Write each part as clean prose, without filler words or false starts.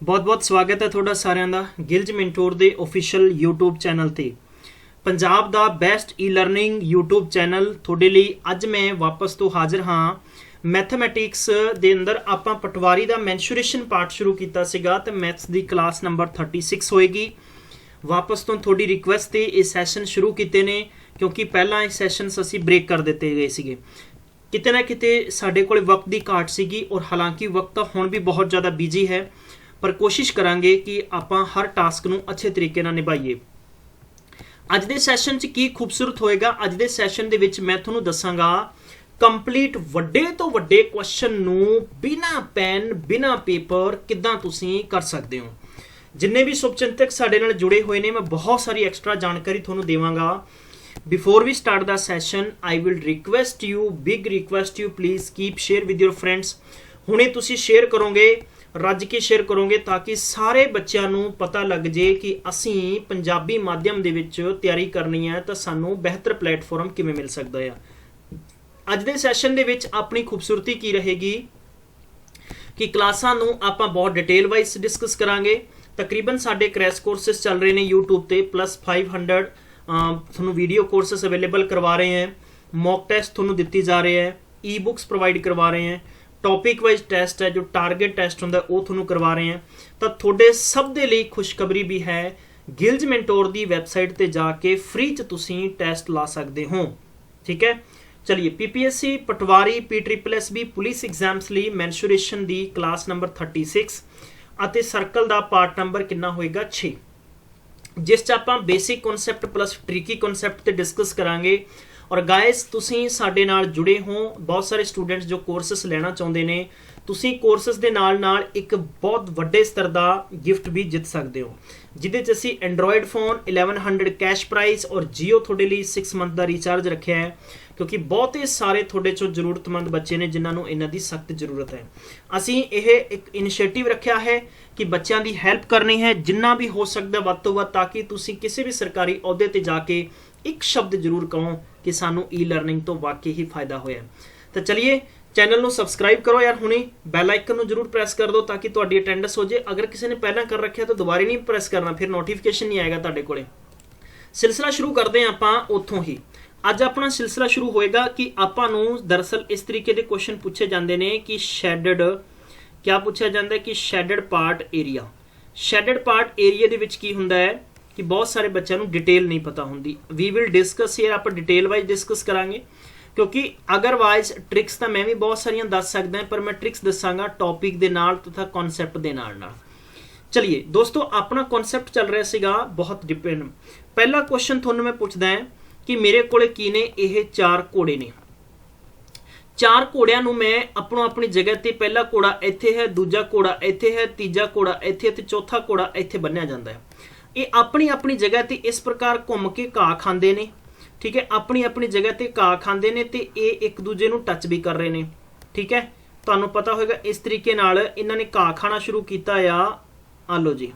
बहुत बहुत स्वागत है थोड़ा सारिਆਂ ਦਾ ਗਿਲਜ ਮੈਂਟੋਰ ਦੇ ऑफिशियल YouTube ਚੈਨਲ ਤੇ। ਪੰਜਾਬ ਦਾ ਬੈਸਟ ਈ ਲਰਨਿੰਗ YouTube ਚੈਨਲ ਤੁਹਾਡੇ ਲਈ ਅੱਜ ਮੈਂ ਵਾਪਸ ਤੋਂ ਹਾਜ਼ਰ ਹਾਂ। ਮੈਥਮੈਟਿਕਸ ਦੇ ਅੰਦਰ ਆਪਾਂ ਪਟਵਾਰੀ ਦਾ ਮੈਂਸ਼ੂਰੇਸ਼ਨ ਪਾਰਟ ਸ਼ੁਰੂ ਕੀਤਾ ਸੀਗਾ ਤੇ ਮੈਥਸ ਦੀ ਕਲਾਸ ਨੰਬਰ 36 ਹੋਏਗੀ। ਵਾਪਸ ਤੋਂ ਤੁਹਾਡੀ ਰਿਕੁਐਸਟ ਤੇ ਇਹ ਸੈਸ਼ਨ ਸ਼ੁਰੂ ਕੀਤੇ ਨੇ ਕਿਉਂਕਿ ਪਹਿਲਾਂ ਇਹ ਸੈਸ਼ਨਸ ਅਸੀਂ ਬ੍ਰੇਕ ਕਰ ਦਿੱਤੇ ਗਏ ਸੀਗੇ। ਕਿਤੇ ਨਾ ਕਿਤੇ ਸਾਡੇ ਕੋਲ ਵਕਤ ਦੀ ਘਾਟ ਸੀਗੀ ਔਰ ਹਾਲਾਂਕਿ ਵਕਤ ਤਾਂ ਹੁਣ ਵੀ ਬਹੁਤ ਜ਼ਿਆਦਾ ਬਿਜੀ ਹੈ, पर कोशिश करांगे कि आपां हर टास्क नूं अच्छे तरीके नाल निभाईए। अज दे सैशन च की खूबसूरत होएगा, अज दे सैशन दे विच मैं तुहानूं दस्सांगा कंप्लीट वड्डे तो वड्डे क्वेश्चन नूं बिना पेन बिना पेपर किदां तुसीं कर सकदे हो। जिन्ने भी शुभचिंतक साडे नाल जुड़े हुए ने मैं बहुत सारी एक्स्ट्रा जानकारी तुहानूं देवांगा। Before we start the session I will request you, big request you, please keep share with your friends. हुणे तुसीं शेयर करोगे, रज के शेयर करोगे ताकि सारे बच्चों नूं पता लग जाए कि असी पंजाबी माध्यम दे विच तैयारी करनी है तो सानू बेहतर प्लेटफॉर्म किवें मिल सकता है। अज दे सैशन दे विच अपनी खूबसूरती की रहेगी कि क्लासां नूं आपां बहुत डिटेल वाइज डिस्कस करांगे। तकरीबन साडे क्रैश कोर्सेस चल रहे हैं यूट्यूब ते +500 तुहानूं वीडियो कोर्सेस अवेलेबल करवा रहे हैं, मॉक टेस्ट तुहानूं दित्ती जा रहे हैं, ई बुक्स प्रोवाइड करवा रहे हैं, टॉपिक वाइज टेस्ट है जो टारगेट टेस्ट होंदा वो तुहानूं करवा रहे हैं। तो थोड़े सब दे लई खुशखबरी भी है, गिल्ज मेंटोर दी वैबसाइट ते जाके फ्री च तुसीं टेस्ट ला सकते हो। ठीक है, चलिए PPSC पटवारी PSSB पुलिस एग्जाम्स लई मैंशूरेशन दी क्लास नंबर 36 ਅਤੇ सर्कल दा पार्ट नंबर कितना होएगा 6, जिस च आपां basic concept plus tricky concept ते डिस्कस करांगे। और गाइस तुसीं साडे नाल जुड़े हो, बहुत सारे स्टूडेंट्स जो कोर्सेस लेना चाहुंदे ने, तुसीं कोर्सेस दे नाल नाल एक बहुत वड्डे स्तर दा गिफ्ट भी जित सकदे हो, जिहदे च असीं एंड्रॉयड फोन 1100 कैश प्राइस और जियो तुहाडे लई 6 मंथ दा रिचार्ज रखिया है क्योंकि बहुत ही सारे तुहाडे चों जरूरतमंद बच्चे ने जिन्हां नूं इन्हां दी सख्त जरूरत है। असीं इह एक इनिशिएटिव रखिया है कि बच्चों की हैल्प करनी है जिन्ना भी हो सकता वध तो वध, ताकि तुसीं किसी भी सरकारी अहुदे ते जाके एक शब्द जरूर कहो कि सानू ई लर्निंग तो वाकई ही फायदा होया। तो चलिए चैनल नू सबसक्राइब करो यार, हुणे बैल आइकन नू जरूर प्रेस कर दो ताकि तुहाडी अटेंडेंस हो जाए। अगर किसी ने पहला कर रखा तो दोबारा नहीं प्रेस करना, फिर नोटिफिकेशन नहीं आएगा तुहाडे कोले। सिलसिला शुरू करते हैं आपां उत्थों ही। अज अपना सिलसिला शुरू होएगा कि आपां नू दरअसल इस तरीके के क्वेश्चन पूछे जाते हैं कि शैडड, क्या पूछा जाता है कि शैडड पार्ट एरिया। शैडड पार्ट एरिया दे विच की हुंदा है कि बहुत सारे बच्चों को डिटेल नहीं पता होंगी। वी विल डिस्कस ये, आप डिटेल वाइज डिस्कस करांगे क्योंकि अगरवाइज ट्रिक्स तो मैं भी बहुत सारियां दस सकदा पर मैं ट्रिक्स दसांगा टॉपिक दे नाल तथा कॉन्सैप्ट दे नाल। चलिए दोस्तों, अपना कॉन्सैप्ट चल रहा सीगा बहुत डिपेंड। पहला क्वेश्चन तुहानूं मैं पुछदा है कि मेरे कोले की ने यह 4 घोड़े ने। 4 घोड़ियां नूं मैं अपनी जगह ते, पहला घोड़ा इत्थे है, दूजा घोड़ा इत्थे है, तीजा घोड़ा इत्थे ते चौथा घोड़ा इत्थे बन्निया जांदा है। ये अपनी अपनी जगह ते इस प्रकार घूम के घाह खांदे ने। ठीक है, अपनी अपनी जगह ते घाह खांदे ने ते ये एक दूजे नूं टच भी कर रहे ने। ठीक है, तुहानूं पता होएगा इस तरीके नाल इन्हां ने घाह खाना शुरू कीता आ। आ लो जी,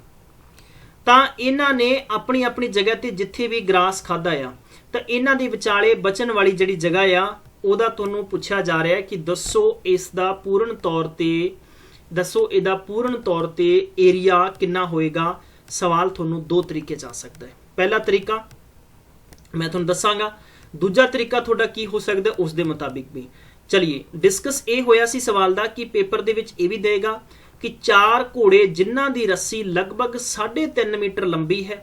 तां इन्हां ने अपनी अपनी जगह ते जिथे भी ग्रास खादा आ तां इन्हां दे विचाले बचन वाली जिहड़ी जगह आ ਉਹਦਾ ਤੁਹਾਨੂੰ ਪੁੱਛਿਆ ਜਾ ਰਿਹਾ ਹੈ कि दसो इसका पूर्ण तौर ते, दसो ਇਹਦਾ पूर्ण तौर ते एरिया कितना होएगा। सवाल ਤੁਹਾਨੂੰ 2 तरीके आ सकता है। पहला तरीका मैं ਤੁਹਾਨੂੰ दसांगा, दूजा तरीका ਤੁਹਾਡਾ ਕੀ हो सकता है उस दे मुताबिक भी। चलिए डिस्कस ये होया सी सवाल दा कि पेपर दे विच ये भी देगा कि 4 घोड़े जिन्हां दी रस्सी लगभग 3.5 मीटर लंबी है।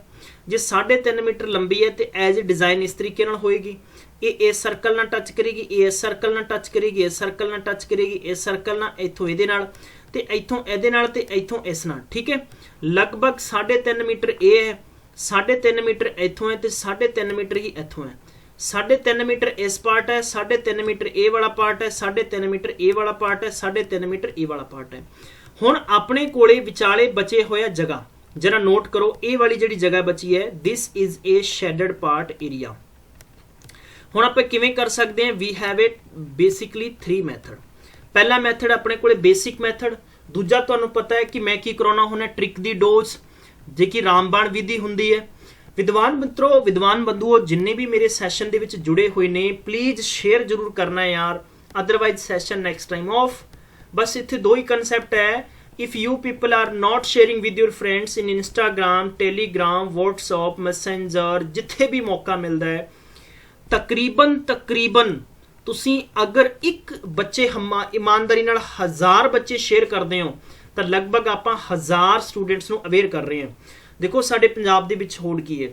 जे 3.5 मीटर लंबी है तो एज डिज़ाइन इस तरीके नाल होएगी, ये इस सर्कल नाल टच करेगी, ये इस सर्कल नाल टच करेगी, इस सर्कल नाल टच करेगी, इस सर्कल नाल, इत्थों इहदे नाल ते इत्थों इहदे नाल ते इत्थों इस नाल। ठीक है, लगभग 3.5 मीटर ये है, 3.5 मीटर इत्थों है तो 3.5 मीटर ही इत्थों है। 3.5 मीटर इस पार्ट है, 3.5 मीटर ए वाला पार्ट है, 3.5 मीटर ए वाला पार्ट है, 3.5 मीटर ए वाला पार्ट है। हुण अपने कोले विचाले बचे होया जगह जरा नोट करो, ए वाली जिहड़ी जगह बची है this is a shaded part area. हुण आपां किवें कर सकते हैं, we have it basically 3 method. पहला मैथड अपने कोले बेसिक मैथड, दूजा तुहानूं पता है कि मैं की कराउणा हुंदा ट्रिक दी डोज जे कि रामबाण विधि हुंदी है। विद्वान मित्रों, विद्वान बंधुओं, जिन्ने भी मेरे सैशन दे विच जुड़े हुए ने प्लीज़ शेयर जरूर करना है यार, otherwise session next time of. बस इत्थे 2 ही कंसैप्ट है if you people are not sharing with your friends in Instagram, Telegram, WhatsApp, Messenger, जिथे भी मौका मिलता है, तकरीबन ਤੁਸੀਂ अगर एक बच्चे ईमानदारी नाल 1000 बच्चे शेयर करते हो तो लगभग आप 1000 स्टूडेंट्स ਨੂੰ अवेयर कर रहे हैं। देखो साडे पंजाब दे विच होड़ की है,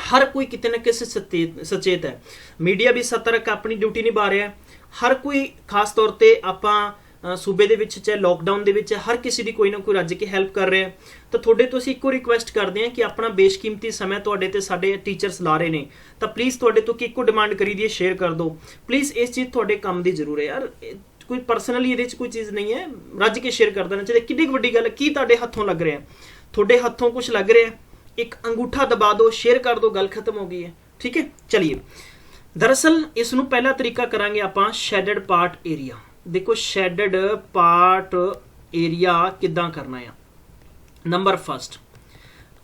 हर कोई किते ना किसी सचेत है, मीडिया भी सतर्क अपनी ड्यूटी निभा रहा है, हर कोई खास तौर पर आप सूबे दे विच चाहे लॉकडाउन दे विच हर किसी की कोई ना कोई रज के हैल्प कर रहे हैं। तो थोड़े तो असीं इक्को रिक्वेस्ट करते हैं कि अपना बेशकीमती समय तुहाडे ते साडे टीचर्स ला रहे ने, तो प्लीज़ तुहाडे तो इक्को डिमांड करी दी है, शेयर कर दो प्लीज़। इस चीज़ तुहाडे काम दी जरूर है यार, कोई परसनली ये कोई चीज़ नहीं है, रज के शेयर कर देना चाहिए। किड्डी वड्डी गल की तुहाडे हत्थों लग रहा है, तुहाडे हत्थों कुछ लग रहा है, एक अंगूठा दबा दो, शेयर कर दो, गल खत्म हो गई है। ठीक है, चलिए दरअसल इसनूं पहला तरीका करांगे आपां शेडेड पार्ट एरिया। देखो शेडेड पार्ट एरिया किदां करना है। नंबर फर्स्ट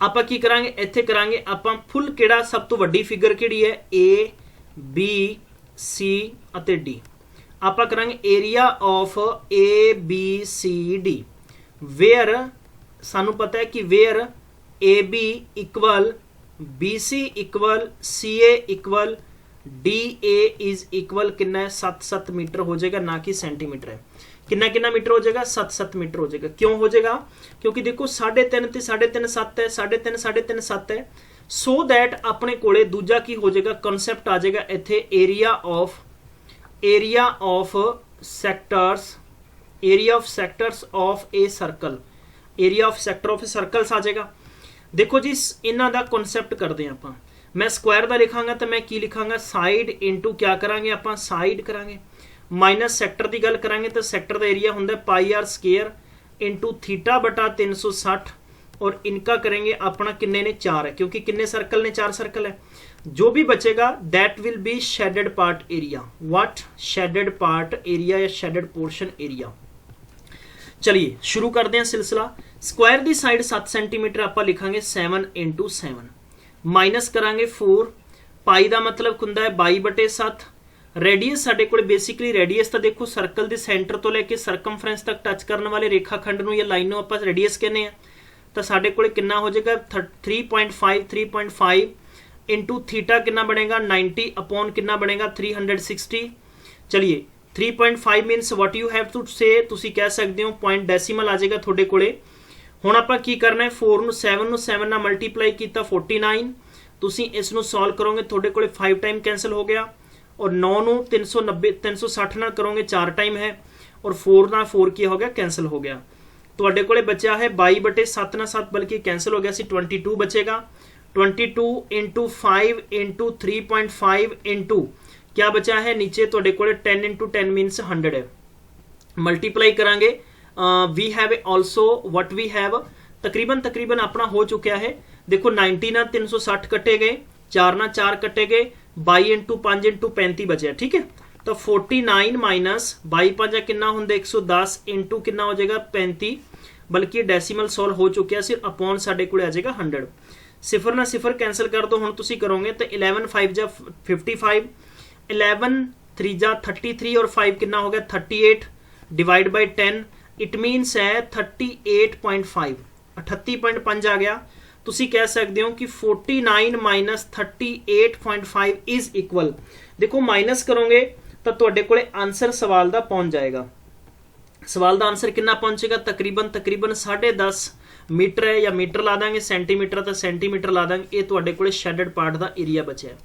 आपां की करांगे, इत्थे करांगे आपां फुल किहड़ा सब तो वड्डी फिगर किहड़ी है, ए बी सी अते डी। आपां करांगे area of A B C D, where सानू पता है कि where A B equal B C equal C A equal D A is equal कितना है, 7 मीटर हो जाएगा, ना कि सेंटीमीटर है। कितना मीटर हो जाएगा, 7 मीटर हो जाएगा। क्यों हो जाएगा, क्योंकि देखो 3.5 ते 3.5 7 है, 3.5 7 है, सो दैट अपने कोले दूजा की हो जाएगा, कॉन्सैप्ट आ जाएगा इत्थे area of sectors of a circle, area of sector of a circles आ जाएगा। देखो जी इन्हां दा कॉन्सैप्ट करते हैं आपां, मैं स्क्वायर का लिखांगा तो मैं की लिखांगा, साइड इंटू क्या करांगे आप, साइड करांगे, माइनस सैक्टर की गल करांगे तो सैक्टर का एरिया होंगे पाई आर स्केयर इंटू थीटा बटा 360, और इनका करेंगे अपना किन्ने ने 4 है, क्योंकि किन्ने सर्कल ने, 4 सर्कल है। जो भी बचेगा that will be shaded part area. What, shaded part area या शेडेड पोर्शन एरिया। चलिए शुरू करते हैं सिलसिला। स्क्वायर की साइड 7 सेंटीमीटर आप लिखांगे 7 इंटू 7, माइनस करांगे 4, पाई का मतलब हुंदा है 22/7। रेडियस साडे कोल बेसिकली रेडियस तो देखो सर्कल के सेंटर तो लेके सरकमफ्रेंस तक टच करने वाले रेखाखंड नूं या लाइन नूं आपां रेडियस कहने हैं। तो साडे कोल कितना हो जाएगा 3.5 इंटू थीटा कितना बनेगा 90 अपॉन कितना बनेगा 360। चलिए 3.5 minus what you have to say, तुसी कह सकते हो पॉइंट डेसीमल आ जाएगा थोड़े कोले। हुण आपां की करना है, 4 नूं 7 नाल मल्टीप्लाई किया 49, तुसी इस नूं सॉल्व करोगे थोड़े कोले 5 टाइम कैंसल हो गया, और 9 नूं 360 नाल करोगे 4 टाइम है, और 4 नाल 4 की हो गया कैंसल हो गया। तुहाडे कोले बचा है 22/7 नाल 7 बल्कि कैंसल हो गया सी, 22 बचेगा। 22 इंटू 5 इंटू 3.5 इंटू क्या बचा है नीचे तुहाडे कोले 10 इंटू 10 मीनस 100 है। मल्टीप्लाई करांगे we have also what we have, तकरीबन अपना हो चुका है। देखो 90 ना 360 कटे गए, 4 ना 4 कटे गए, 22 इंटू 5 इंटू 35 बचे। ठीक है, तो 49 माइनस 22 कितना होंगे 110 इंटू कितना हो जाएगा 35, बल्कि डेसीमल सॉल्व हो चुका सिर्फ अपॉन साडे कोले आ जाएगा 100। सिफर ना सिफर कैंसल कर दो, हुण तुसीं करोगे तो 11 5 जा 55, 11 3 जा 33 और 5 कितना हो गया 38 डिवाइड बाई 10, इट मीनस है 38.5, 38.5 आ गया। तुसी कह सकते हो कि 49 माइनस 38.5 इज इक्वल, देखो माइनस करोगे तो तुहाडे कोले आंसर सवाल दा पहुंच जाएगा। सवाल दा आंसर कितना पहुंचेगा, तकरीबन 10.5 मीटर है, या मीटर ला देंगे, सेंटीमीटर तो सेंटीमीटर ला देंगे। ये तुहाडे कोले शेडेड पार्ट दा एरिया बचा है।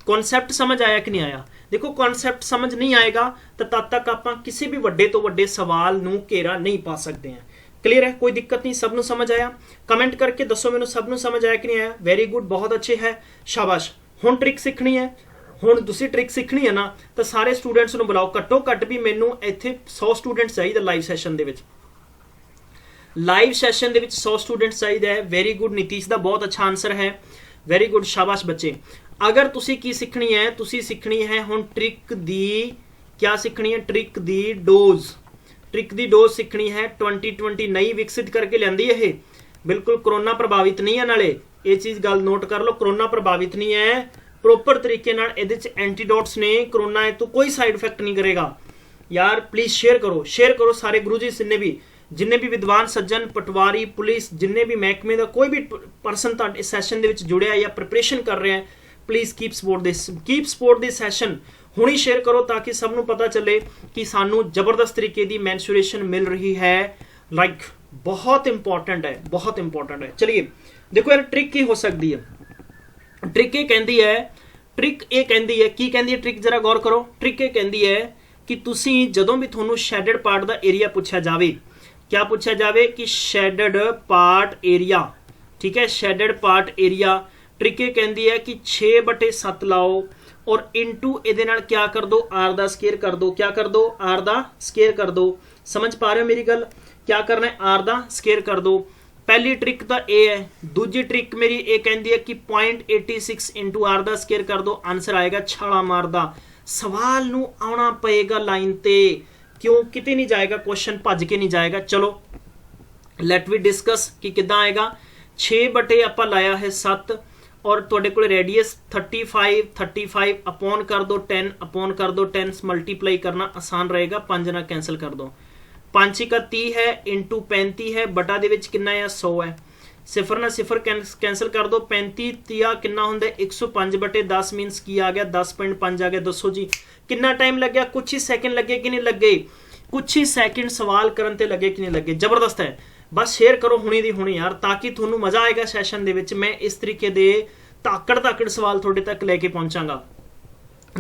कॉन्सैप्ट समझ आया कि नहीं आया? देखो कॉन्सैप्ट समझ नहीं आएगा तो तद तक आप किसी भी वड्डे तो वड्डे सवाल नूं घेरा नहीं पा सकते हैं। क्लियर है, कोई दिक्कत नहीं, सबनों समझ आया? कमेंट करके दसो मैनूं सबनों समझ आया कि नहीं आया। वेरी गुड, बहुत अच्छे है, शाबाश। हुण ट्रिक सीखनी है, हुण दूसरी ट्रिक सीखनी है ना, तो सारे स्टूडेंट्स नूं बुलाओ, घट्टो घट्ट भी मैनूं इत्थे 100 स्टूडेंट्स चाहिए लाइव सैशन दे विच। लाइव सैशन दे विच 100 स्टूडेंट्स चाहिए। वेरी गुड, नीतीश दा बहुत अच्छा आंसर है, वेरी गुड, शाबाश बच्चे। अगर तुसी की सीखनी है, तुसी सीखनी है हुण ट्रिक दी, क्या सीखनी है, ट्रिक दी डोज, ट्रिक दी डोज सीखनी है। 2020 नई विकसित करके लियांदी है ये, बिल्कुल कोरोना प्रभावित नहीं है। नाले ये चीज़ गल नोट कर लो, कोरोना प्रभावित नहीं है, प्रोपर तरीके नाल इहदे च एंटीडोट्स ने, कोरोना तो कोई साइड इफेक्ट नहीं करेगा। यार प्लीज़ शेयर करो, शेयर करो सारे गुरु जी जिन्ने भी जिन्ने भी विद्वान सज्जन, पटवारी, पुलिस, जिन्ने भी महकमे का कोई भी परसन तुहाडे सैशन दे विच जुड़िया या प्रिपरेशन कर रहा है, please keep support this session. हुणी शेयर करो ताकि सबनों पता चले कि सानू जबरदस्त तरीके की मैंसुरेशन मिल रही है। लाइक बहुत इंपॉर्टेंट है, बहुत इंपॉर्टेंट है। चलिए देखो यार, ट्रिक की हो सकती है। ट्रिक ये कहती है, ट्रिक ये कहती है, की कहती है ट्रिक, जरा गौर करो। ट्रिक ये कहती है कि तुसी जदों भी थोनू शैडेड पार्ट का एरिया पूछा जाए, क्या पूछा जाए कि शैडेड पार्ट एरिया, ठीक है, शैडेड पार्ट एरिया। ट्रिक ये कहती है कि 6/7 लाओ और इंटू ਇਹਦੇ ਨਾਲ क्या कर दो, आर दा स्केयर कर दो। क्या कर दो, आर दा स्केयर कर दो। समझ पा रहे हो मेरी गल? क्या करना है, आर दा स्केयर कर दो। पहली ट्रिक तो ये है। दूजी ट्रिक मेरी ये कहती है कि 0.86 इंटू आर दा स्केयर कर दो, आंसर आएगा छाला मारदा। सवाल नू आना पएगा लाइन ते, क्यों किते नहीं जाएगा, क्वेश्चन भज के नहीं जाएगा। चलो लेट वी डिस्कस कि किद्दां आएगा। 6 आपां लाया है 7 और तुहाडे कोल रेडियस 35 अपॉन कर दो 10, अपॉन कर दो 10, मल्टीप्लाई करना आसान रहेगा, 5 ना कैंसिल कर दो। 5 का 30 है इंटू 35 है, बटा दे विच कितना है 100 है, सिफर ना सिफर कैंसिल कर दो। 35 तिया कितना होंदा 105/10 मीनस की आ गया 10.5 आ गया। दसो जी कितना टाइम लग गया, कुछ ही सैकेंड लगे कि नहीं लगे, कुछ ही सैकेंड सवाल करन ते लगे कि नहीं लगे। जबरदस्त है, बस शेयर करो हुणी दी हुणी यार, ताकि थोनू मजा आएगा सैशन दे विच। मैं इस तरीके दे ताकड़ सवाल थोड़े तक लेके पहुंचांगा,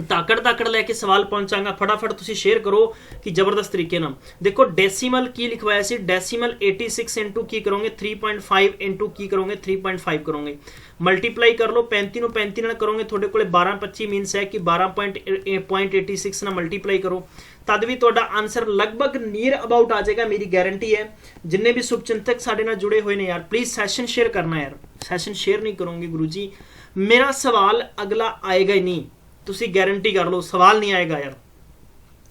ताकड़ लेके सवाल पहुंचांगा। फटाफट तुसी शेयर करो कि जबरदस्त तरीके ना देखो। डेसीमल की लिखवाया सी, डेसीमल 86 इंटू की करोगे 3.5 इंटू की करोगे 3.5 करोगे, मल्टीप्लाई कर लो 35 नूं 35 नाल करोगे, थोड़े कोले 1225 मीनस है कि 12.86 ना मल्टीप्लाई करो, तद भी तुहाडा आंसर लगभग नीयर अबाउट आ जाएगा, मेरी गारंटी है। जिन्ने भी शुभचिंतक साडे नाल जुड़े हुए ने यार, प्लीज सैशन शेयर करना यार। सैशन शेयर नहीं करोगे गुरु जी, मेरा सवाल अगला आएगा ही नहीं, तुसी गारंटी कर लो सवाल नहीं आएगा यार।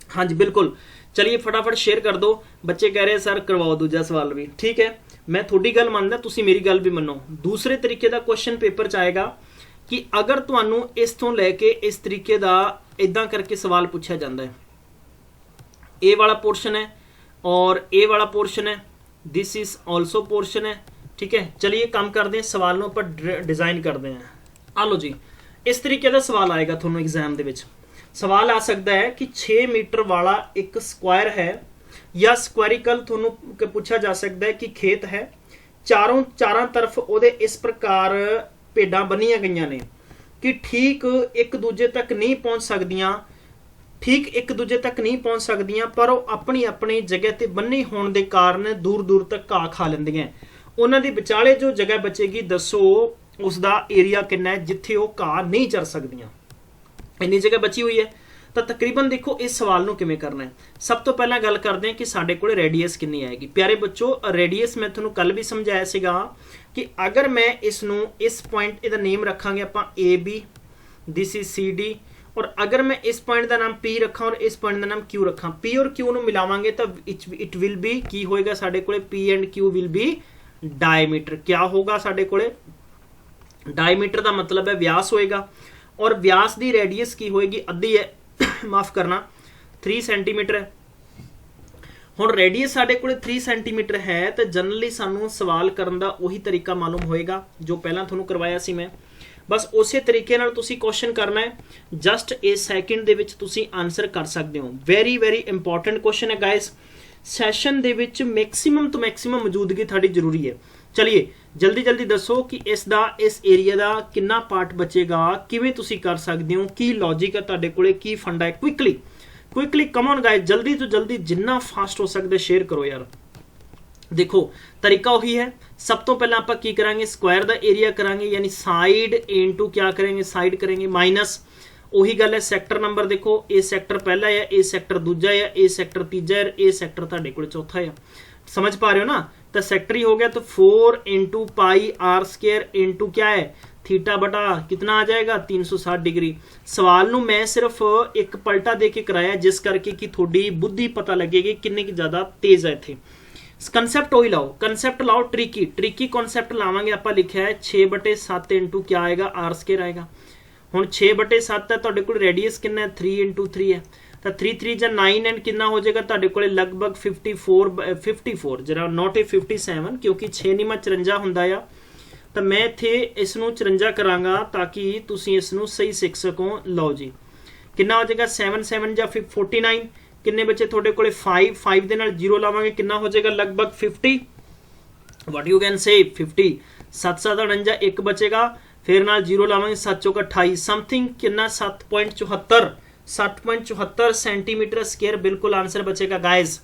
हाँ जी बिल्कुल, चलिए फटाफट शेयर कर दो। बच्चे कह रहे हैं सर करवाओ दूजा सवाल भी, ठीक है, मैं थोड़ी गल मानदा, तुसी मेरी गल भी मनो। दूसरे तरीके का क्वेश्चन पेपर च आएगा कि अगर तुहानू इस तो लैके इस तरीके का इदां करके सवाल पूछा जाता है, ए वाला पोर्शन है और ए वाला पोर्शन है, दिस इज ऑल्सो पोर्शन है, ठीक है। चलिए काम करते हैं, सवालों पर डिजाइन करते हैं। आ लो जी, इस तरीके का सवाल आएगा थोनू एग्जाम दे विच। सवाल आ सकता है कि 6 मीटर वाला एक स्क्वायर है या स्क्वेरिकल, थोनू पूछा जा सकता है कि खेत है, चारों तरफ ओदे इस प्रकार भेडां बनिया गई ने कि ठीक एक दूजे तक नहीं पहुंच सकदियां, ठीक एक दूजे तक नहीं पहुंच सकदियां, पर वो अपनी अपनी जगह ते बन्नी होने के कारण दूर दूर तक घाह खा लैंदियां। उन्हां दे विचाले जो जगह बचेगी, दसो उसका एरिया कितना है जिथे वो घाह नहीं चर सकदियां। इन्नी जगह बची हुई है, तो तकरीबन देखो इस सवाल नूं किवें करना है। सब तो पहला गल करते हैं कि साडे कोल रेडियस कितनी आएगी। प्यारे बच्चों, रेडियस मैं तुहानूं कल भी समझाया सीगा कि अगर मैं इसनूं इस पॉइंट इहदा नेम रखांगे आपां AB, दिस इज CD, और अगर मैं इस पॉइंट का नाम P रखा और इस पॉइंट का नाम Q रखा, P और Q नूं मिलावांगे तो इट विल बी की होएगा साडे कोले, P and Q will be diameter. क्या होगा साडे कोले, डायमीटर का मतलब है व्यास होएगा, और व्यास की रेडियस की होएगी अद्धी है माफ करना 3 सेंटीमीटर है। हुण रेडियस साडे कोले 3 सेंटीमीटर है, तो जनरली सानू सवाल करन दा उही तरीका मालूम होएगा जो पहला तुहानूं करवाया सी मैं। बस उस तरीके नाल तुसी क्वेश्चन करना है, जस्ट ए सैकेंड दे विच तुसी आंसर कर सकते हो। वेरी वेरी इंपॉर्टेंट क्वेश्चन है गाइस, सैशन दे विच मैक्सिमम तो मैक्सिमम मौजूदगी थोड़ी जरूरी है। चलिए जल्दी जल्दी दसो कि इस एरिया का कितना पार्ट बचेगा, किवें तुसी कर सकते हो, की लॉजिक है तुहाडे कोले, की फंडा है। क्विकली कम ऑन गाइस, जल्दी तो जल्दी जिन्ना फास्ट हो सकता शेयर करो यार। देखो तरीका वही है, सब तो पहले आप की करांगे, स्क्वायर का एरिया करांगे, यानी साइड इंटू क्या करेंगे, साइड करेंगे माइनस, ਉਹੀ ਗੱਲ है सैक्टर नंबर। देखो ए सैक्टर पहला है, ए सैक्टर दूजा है, ए सैक्टर तीजा है, ए सैक्टर तुहाडे कोल चौथा है। समझ पा रहे हो ना, तो सैक्टर ही हो गया, तो 4 into pi R square into क्या है थीटा बटा कितना आ जाएगा 360 डिग्री। सवाल नूं मैं सिर्फ एक पलटा दे के कराया, जिस करके कि थोड़ी बुद्धि पता लगेगी किन्नी की ज़्यादा तेज है इत्थे। कंसैप्ट वही लाओ, कंसैप्ट लाओ, ट्रिकी कॉन्सैप्ट लावांगे। आपां लिखिया है 6/7 इंटू क्या आएगा आर स्केयर आएगा। हुण 6/7 है, तुहाडे कोल रेडियस कितना है 3 इंटू 3 है, ਤਾਂ 3 3 ਜਾਂ 9 ਐਂਡ ਕਿੰਨਾ ਹੋ ਜਾਏਗਾ ਤੁਹਾਡੇ ਕੋਲੇ ਲਗਭਗ 54 ਜਿਹੜਾ ਨੋਟ ਇਹ 57 ਕਿਉਂਕਿ 6 ਨਿਮਾ 54 ਹੁੰਦਾ ਆ। ਤਾਂ ਮੈਂ ਇੱਥੇ ਇਸ ਨੂੰ 54 ਕਰਾਂਗਾ ਤਾਂ ਕਿ ਤੁਸੀਂ ਇਸ ਨੂੰ ਸਹੀ ਸਿੱਖ ਸਕੋ। ਲਓ ਜੀ ਕਿੰਨਾ ਹੋ ਜਾਏਗਾ 7 7 ਜਾਂ 49 ਕਿੰਨੇ ਬੱਚੇ ਤੁਹਾਡੇ ਕੋਲੇ 5 ਦੇ ਨਾਲ 0 ਲਾਵਾਂਗੇ ਕਿੰਨਾ ਹੋ ਜਾਏਗਾ ਲਗਭਗ 50 what you can say 50 7 7 49 1 ਬਚੇਗਾ फिर नाल 0 लावांगे 7 चौक 28 समथिंग कितना 7.74 सेंटीमीटर स्क्वायर बिल्कुल आंसर बचेगा गाइज।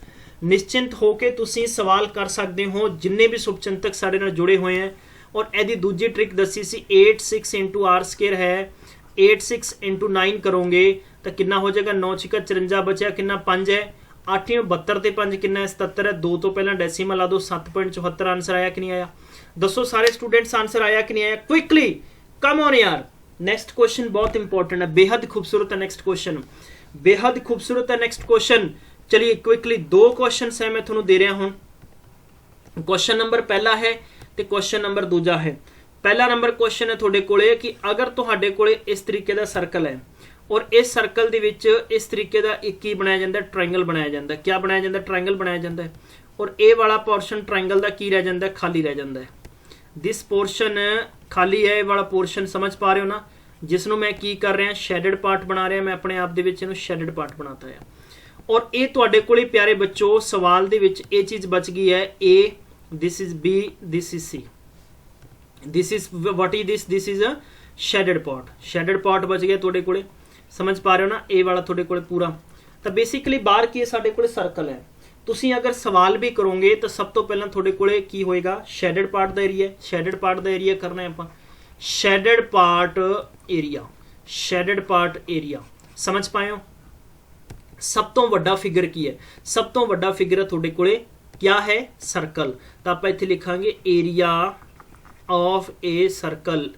निश्चिंत होके तुसी सवाल कर सकते हो जिन्ने भी शुभचिंतक साडे नाल जुड़े हुए हैं। और एदी दूजी ट्रिक दसी सी 86 इंटू आर स्क्वायर है 86 इंटू 9 करोगे तो कितना हो जाएगा 9 6 54 बचा कितना 5 है 8 72 ते 5 कितना 77 है 2 तो पहला डेसिमल ला दो 7.74 आंसर आया कि नहीं आया। दसो सारे स्टूडेंट्स आंसर आया कि नहीं आया क्विकली कम ऑन यार। नेक्स्ट क्वेश्चन बहुत इंपॉर्टेंट है बेहद खूबसूरत है नेक्स्ट क्वेश्चन बेहद खूबसूरत है नेक्स्ट क्वेश्चन। चलिए क्विकली 2 क्वेश्चन है मैं थोड़ा दे रहा हूं। क्वेश्चन नंबर पहला है तो क्वेश्चन नंबर दूजा है। पहला नंबर क्वेश्चन है थोड़े कोले कि अगर तुहाडे कोले इस तरीके का सर्कल है और इस सर्कल दे विच इस तरीके का एक ही बनाया जाता है ट्रायंगल बनाया जाता है। क्या बनाया जाता है ट्रायंगल बनाया जाता है और ए वाला पोर्शन ट्रायंगल का की रह जाता है खाली रह जाता है। दिस पोर्शन खाली है वाला पोर्शन समझ पा रहे हो ना जिसनों मैं की कर रहा शेडेड पार्ट बना रहा मैं अपने आप दे विच इहनूं शेडेड पार्ट बनाता है। और ये तुहाडे कोले प्यारे बच्चों सवाल दे विच ये चीज़ बच गई है A this is B this is C this is what is this is a shaded part बच गया तुहाडे कोले समझ पा रहे हो ना ए वाला तुहाडे कोले पूरा। तो बेसिकली बाहर की साडे कोले सर्कल है तुसी अगर सवाल भी करोगे तो सब तो पहला थोड़े कोले की होएगा शेडेड पार्ट दा एरिया करना है आपां शेडेड पार्ट एरिया समझ पाए हो। सब तो वड्डा फिगर की है सब तो वड्डा फिगर है थोड़े कोले क्या है सर्कल। तो आप इत्थे लिखांगे area of a circle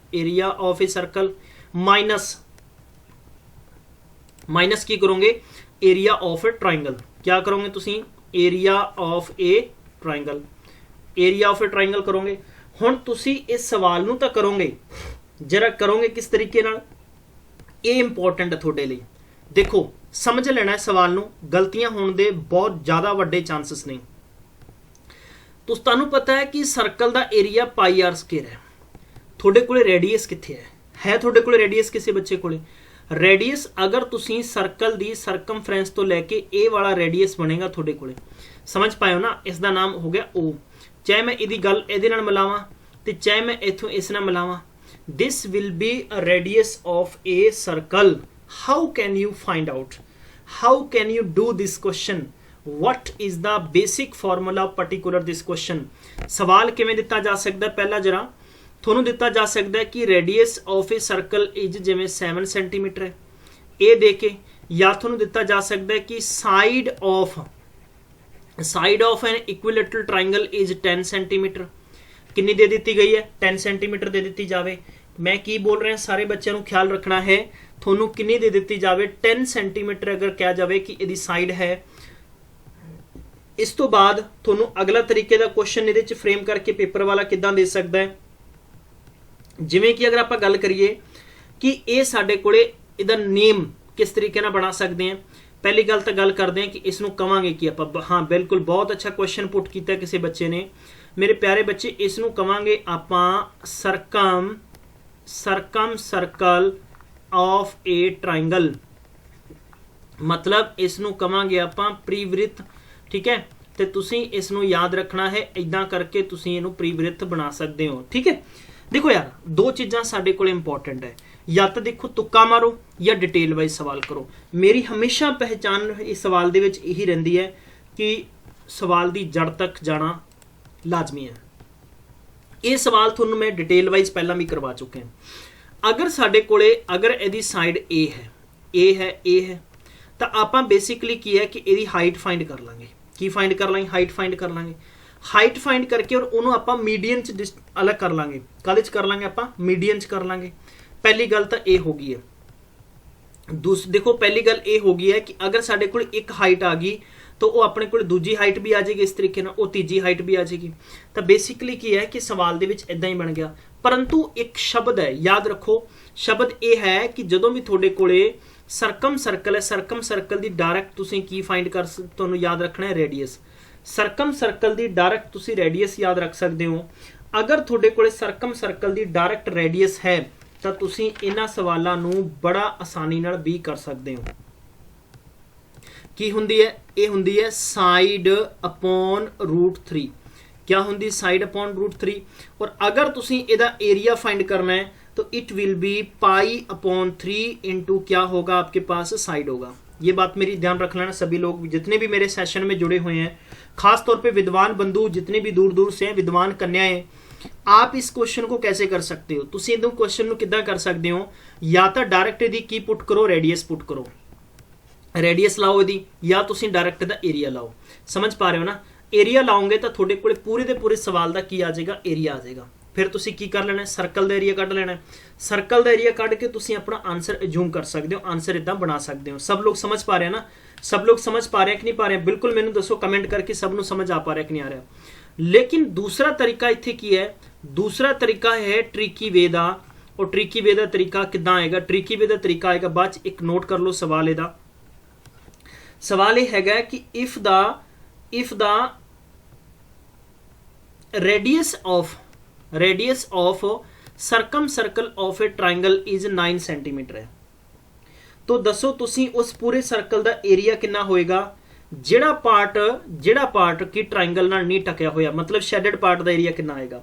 minus की करोगे एरिया ऑफ ए ट्रायंगल। क्या करोगे तुसी एरिया ऑफ ए ट्रायंगल करोगे। हुण तुसी इस सवाल नूं तां करोगे जरा करोगे किस तरीके नाल ये इंपॉर्टेंट है थोड़े लिए। देखो समझ लेना है सवाल नूं गलतियां होने दे बहुत ज़्यादा वड्डे चांसेस नहीं। तो तुहानूं पता है कि सर्कल का एरिया पाई आर स्क्वेयर है थोड़े कोले रेडियस कित्थे है थोड़े कोले रेडियस किसी बच्चे कोले रेडियस अगर तुसी सर्कल दी सरकमफ्रेंस तो लैके ए वाला रेडियस बनेगा थोड़े कोले समझ पाए हो ना। इसका नाम हो गया ओ चाहे मैं इहदी गल इहदे नाल मिलावां ते चाहे मैं इथों इस नाल मिलावां this will be a radius of a circle. How can you find out how can you do this question what is the basic formula of particular this question. सवाल किवें दिता जा सकदा पहला जरा थोनों दिता जा सकता है कि radius of a circle is जिमें 7 सेंटीमीटर है ये दे के या थोनों दिता जा सकता है कि side of an equilateral triangle is 10 centimetre कितनी दे दी गई है 10 सेंटीमीटर दे दी जाए। मैं की बोल रहा सारे बच्चों को ख्याल रखना है थोनों कितनी दे दी जाए 10 सेंटीमीटर अगर कहा जाए कि यदि साइड है। इस तो बाद थोनों अगला तरीके का क्वेश्चन ये फ्रेम करके पेपर वाला किदां दे सकता है जिमें कि अगर आप गल करिए कि ये साडे कोले इहदा नेम किस तरीके ना बना सकते हैं। पहली गल तो गल करते हैं कि इसनों कवांगे कि आप हाँ बिल्कुल बहुत अच्छा क्वेश्चन पुट किया किसी बच्चे ने मेरे प्यारे बच्चे इसनों कवांगे आप सरकम सर्कल ऑफ ए ट्रायंगल मतलब इसनों कवांगे आप प्रीवृत्त ठीक है। तो तुसी इसनों याद रखना है इदां करके तुसी इहनूं प्रीवृत्त बना सकते हो ठीक है। देखो यार 2 चीज़ां साडे कोल इंपॉर्टेंट है या तो देखो तुक्का मारो या डिटेल वाइज सवाल करो। मेरी हमेशा पहचान इस सवाल दे विच यही रहिंदी है कि सवाल दी जड़ तक जाना लाजमी है। ये सवाल तुहानूं मैं डिटेल वाइज पहला भी करवा चुके हैं। अगर साडे कोले अगर इहदी साइड ए है तो आपां बेसिकली की है कि इहदी हाइट फाइंड कर लांगे की फाइंड कर लांगे हाइट फाइंड करके और उन्होंने आप मीडियन च अलग कर लांगे काले च कर लांगे आप मीडियन च कर लांगे। पहली गल तो यह हो गई है देखो पहली गल ये हो गई है कि अगर साडे कोल एक हाइट आ गई तो वो अपने कोल दूजी हाइट भी आ जाएगी इस तरीके ना तीजी हाइट भी आ जाएगी। तो बेसिकली की है कि सवाल दे विच इदां ही बन गया परंतु एक शब्द है याद रखो शब्द ये है कि जदों भी थोड़े कोले ਸਰਕਮ ਸਰਕਲ ਹੈ, ਸਰਕਮ ਸਰਕਲ ਦੀ ਡਾਇਰੈਕਟ ਤੁਸੀਂ ਕੀ ਫਾਈਂਡ ਕਰ ਤੁਹਾਨੂੰ ਯਾਦ ਰੱਖਣਾ ਹੈ, ਰੇਡੀਅਸ। ਸਰਕਮ ਸਰਕਲ ਦੀ ਡਾਇਰੈਕਟ ਤੁਸੀਂ ਰੇਡੀਅਸ ਯਾਦ ਰੱਖ ਸਕਦੇ ਹੋ। ਅਗਰ ਤੁਹਾਡੇ ਕੋਲੇ ਸਰਕਮ ਸਰਕਲ ਦੀ ਡਾਇਰੈਕਟ ਰੇਡੀਅਸ ਹੈ ਤਾਂ ਤੁਸੀਂ ਇਹਨਾਂ ਸਵਾਲਾਂ ਨੂੰ ਬੜਾ ਆਸਾਨੀ ਨਾਲ ਵੀ ਕਰ ਸਕਦੇ ਹੋ। ਕੀ ਹੁੰਦੀ ਹੈ? ਇਹ ਹੁੰਦੀ ਹੈ ਸਾਈਡ ਅਪੋਨ √3। क्या होंगी? Side upon √3। और अगर तुसी इहदा एरिया फाइंड करना है तो इट विल बी π/3 इंटू क्या होगा आपके पास? साइड होगा। ये बात मेरी ध्यान रख लेना सभी लोग जितने भी मेरे सेशन में जुड़े हुए हैं, खास तौर पे विद्वान बंधु जितने भी दूर दूर से हैं, विद्वान कन्याएं, आप इस क्वेश्चन को कैसे कर सकते हो? तुसी इस क्वेश्चन को किद्दां कर सकते हो? या तो डायरैक्ट इहदी की पुट करो, रेडियस पुट करो, रेडियस लाओ इहदी, या तुसी डायरैक्ट इहदा एरिया लाओ। समझ पा रहे हो ना? एरिया लाओगे तो थोड़े को पूरे के पूरे सवाल का की आ जाएगा? एरिया आ जाएगा। फिर तुसी की कर लेना? सर्कल का एरिया कढ़ लेना। सर्कल का एरिया कढ़ के तुसी अपना आंसर एज्यूम कर सकते हो, आंसर इदा बना सकते हो। सब लोग समझ पा रहे हैं ना? सब लोग समझ पा रहे हैं कि नहीं पा रहे हैं? बिल्कुल मैंने दसो कमेंट करके सबनों समझ आ पा रहा है कि नहीं आ रहा। लेकिन दूसरा तरीका इत्थे की है? दूसरा तरीका है ट्रिकी वे दा। और ट्रिकी वे दा तरीका किद्दां आएगा? ट्रिकी वे दा तरीका आएगा बाद च, एक नोट कर लो सवाल इहदा। सवाल यह हैगा कि if the radius of circumcircle of a triangle is 9 centimetre है, तो दसो तुसी उस पूरे सर्कल का एरिया कितना होएगा ਜਿਹੜਾ पार्ट की ट्राइंगल नाल नहीं टकिया होया, मतलब शेडेड पार्ट का एरिया कितना आएगा?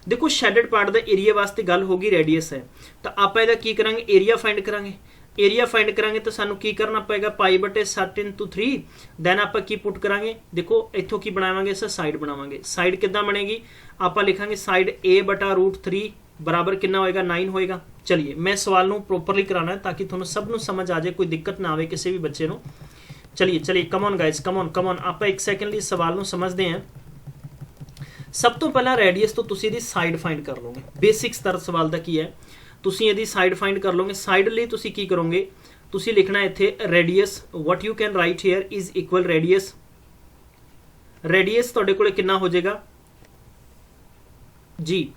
देखो शेडेड पार्ट का एरिया वास्ते गल होगी रेडियस है, तो आप इहदा की करांगे? एरिया फाइंड करांगे। एरिया फाइंड करांगे तो सानू की करना पेगा? π/7 इंटू 3। दैन आप की पुट करांगे? देखो इत्थों की बनावांगे? इस साइड बनावांगे। साइड किद्दां बनेगी? आप लिखांगे साइड a/√3 बराबर कितना होएगा? 9 होएगा। चलिए मैं सवाल नूं प्रॉपरली कराना है ताकि तुहानूं सब नूं समझ आ जाए, कोई दिक्कत ना आवे किसी भी बच्चे नूं। चलिए come on guys, come on आप एक सेकंड लिए सवाल नूं समझते हैं। सब तो पहला रेडियस तो तुसीं इहदी साइड फाइंड कर लोगे। बेसिक स्तर सवाल दा की है, तुसीं इहदी साइड फाइंड कर लोगे। साइड लई तुसीं की करोगे? तुसीं लिखना इत्थे radius, what you can write here is equal radius. Radius तुहाडे कोले कितना हो जाएगा जी?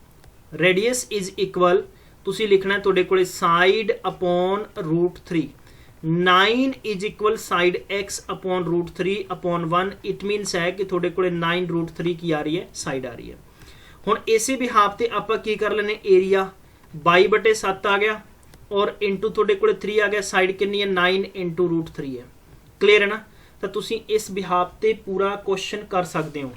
रेडियस इज इक्वल तुसीं लिखना तुहाडे कोले side upon √3। 9 is equal side x upon √3 upon 1। It मीनस है कि तुहाडे कोले 9√3 की आ रही है? साइड आ रही है। हुण इसे भी हाफ ते आपां की कर लेने? एरिया 22/7 आ गया और इंटू थोड़े को 3 आ गया। साइड कितनी है? 9 इंटू √3 है। क्लियर है ना? तो तुसी इस बिहाफ ते पूरा क्वेश्चन कर सकते हो।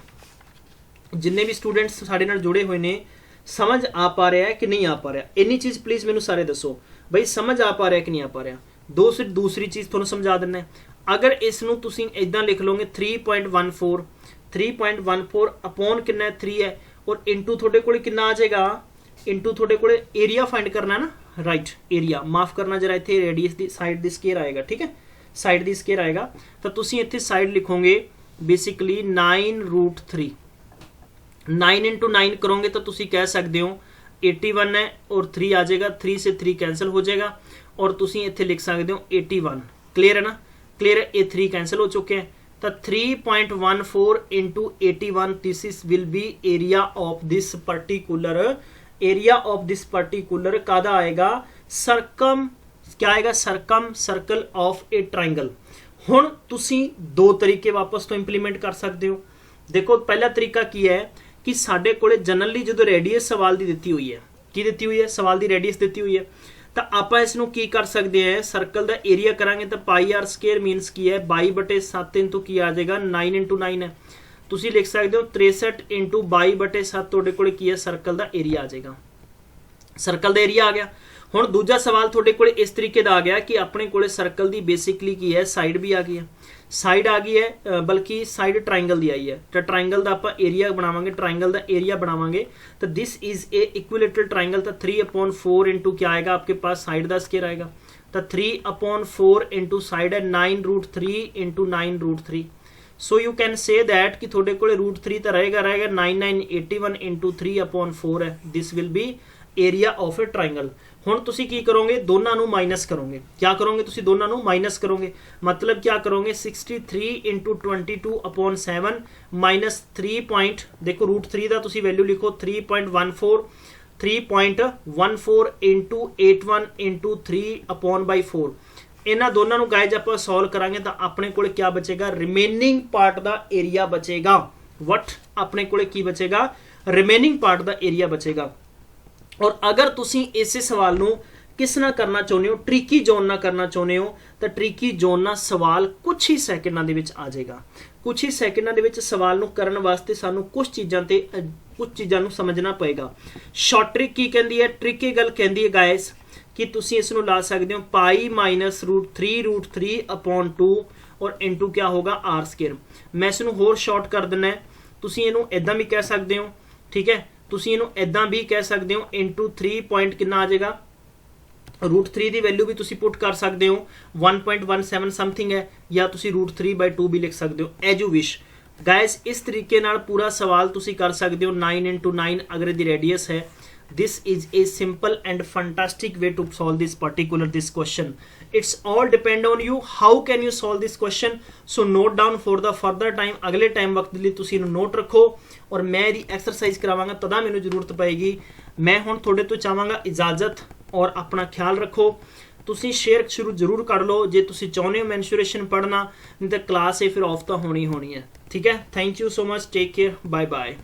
जिन्ने भी स्टूडेंट्स साडे नाल जुड़े हुए ने, समझ आ पा रहा है कि नहीं आ पा रहा? इन्नी चीज़ प्लीज़ मैनू सारे दसो बई, समझ आ पा रहा है कि नहीं आ पा रहा? दूसरी चीज़ तुहानूं समझा दिंदा। अगर इसनूं तुसी इदां लिख लोगे 3.14 अपॉन कितना 3 है और इंटू थोड़े को कितना आ जाएगा? इंटू थोड़े को एरिया फाइंड करना है ना? राइट, एरिया माफ करना जरा, इतने रेडियस की साइड की स्केयर आएगा। ठीक है, साइड की स्केयर आएगा तो तुसी इतने साइड लिखोगे बेसिकली 9√3। 9 इंटू 9 करोगे तो तुसी कह सकते हो 81 है और 3 आ जाएगा। 3 से 3 कैंसिल हो जाएगा और तुसी इतने लिख सकते हो 81। क्लियर है ना? क्लियर है? ये 3 कैंसिल हो चुके हैं तो 3.14 into 81 this is will be area of this particular कादा आएगा? सरकम, क्या आएगा? Circumcircle of a triangle. हुण तुसी दो तरीके वापस तो इंप्लीमेंट कर सकते हो। देखो पहला तरीका की है कि साडे कोले जनरली जो रेडियस सवाल दी दिती हुई है, की दिती हुई है? सवाल दी रेडियस दिती हुई है तो आप इसनूं की कर सकते हैं? सर्कल का एरिया करांगे तो πr² मीनस की है 22/7 इंटू की आ जाएगा 9 इंटू 9 है। तुसी लिख सकते हो 63 इंटू 22/7 तुहाडे कोले की है? सर्कल का एरिया आ जाएगा। सर्कल का एरिया आ गया। हुण दूजा सवाल तुहाडे कोले इस तरीके का आ गया कि अपने कोले सर्कल की बेसिकली की है? साइड भी आ गई है। साइड आ गई है, बल्कि साइड ट्राइंगल की आई है तो ट्राइंगल का आप एरिया बनावांगे। ट्राइंगल का एरिया बनावांगे तो this is A equilateral triangle. तो 3/4 इंटू क्या आएगा आपके पास? साइड का स्केयर आएगा तो 3/4 इंटू साइड है 9√3 into 9√3। So you can say that कि थोड़े को √3 तो रहेगा 9981 इंटू 3/4 है। This will be area of a triangle. हुण तुसी की करोगे? दोनों नू माइनस करोगे। क्या करोगे? तुसी दोनों नू माइनस करोगे, मतलब क्या करोगे? 63 इंटू 22/7 माइनस 3 देखो √3 का तुसी वैल्यू लिखो 3.14 इंटू 81 इंटू 3/4। ਇਹਨਾਂ ਦੋਨਾਂ ਨੂੰ ਗਾਇਜ਼ ਆਪਾਂ ਸੋਲਵ ਕਰਾਂਗੇ ਤਾਂ ਆਪਣੇ ਕੋਲੇ ਕੀ ਬਚੇਗਾ, ਰਿਮੇਨਿੰਗ ਪਾਰਟ ਦਾ ਏਰੀਆ ਬਚੇਗਾ। ਵਟ ਆਪਣੇ ਕੋਲੇ ਕੀ ਬਚੇਗਾ, ਰਿਮੇਨਿੰਗ ਪਾਰਟ ਦਾ ਏਰੀਆ ਬਚੇਗਾ। ਔਰ ਅਗਰ ਤੁਸੀਂ ਇਸੇ ਸਵਾਲ ਨੂੰ किस ना करना चाहते हो, ट्रिकी जोन ना करना चाहते हो, तो ट्रिकी जोन ना सवाल कुछ ही सैकेंडों के विच आ जाएगा। कुछ ही सैकेंडों के विच सवाल नूं करन वास्ते सानू कुछ चीज़ां ते कुछ चीज़ां नूं समझना पएगा। शॉर्ट ट्रिक की कहंदी है, ट्रिक ये गल कहंदी है गाइस कि तुसीं इस नूं ला सकते हो पाई माइनस √3 अपॉन 2 और इंटू क्या होगा r²। मैं इस नूं होर शॉर्ट कर देना है, तुसीं इहनूं इदां भी कह सकते हो, ठीक है, तुसीं इहनूं इदां भी कह सकते हो इंटू 3 पॉइंट कितना आ जाएगा, √3 की वैल्यू भी तुसी पुट कर सकते हो 1.17 समथिंग है, या तुसी √3/2 भी लिख सकते हो, एज यू विश। गाइस इस तरीके नाल पूरा सवाल तुसी कर सकते हो 9 × 9 अगर दी रेडियस है। This is a simple and fantastic way to solve this particular this question. It's all depend on you, how can you solve this question. So note down for the further time, अगले time वक्त लिए तुसी इहनूं note रखो और मैं इहदी exercise करावांगा तदा मैनूं जरूरत पएगी। मैं हुण तुहाडे तो चाहांगा इजाजत और अपना ख्याल रखो। तुसी शेयर शुरू जरूर कर लो जे तुसी चाहुंदे हो मैंसुरेशन पढ़ना, नहीं तो क्लास है फिर ऑफ तो होनी है। ठीक है, thank you so much, take care, bye bye.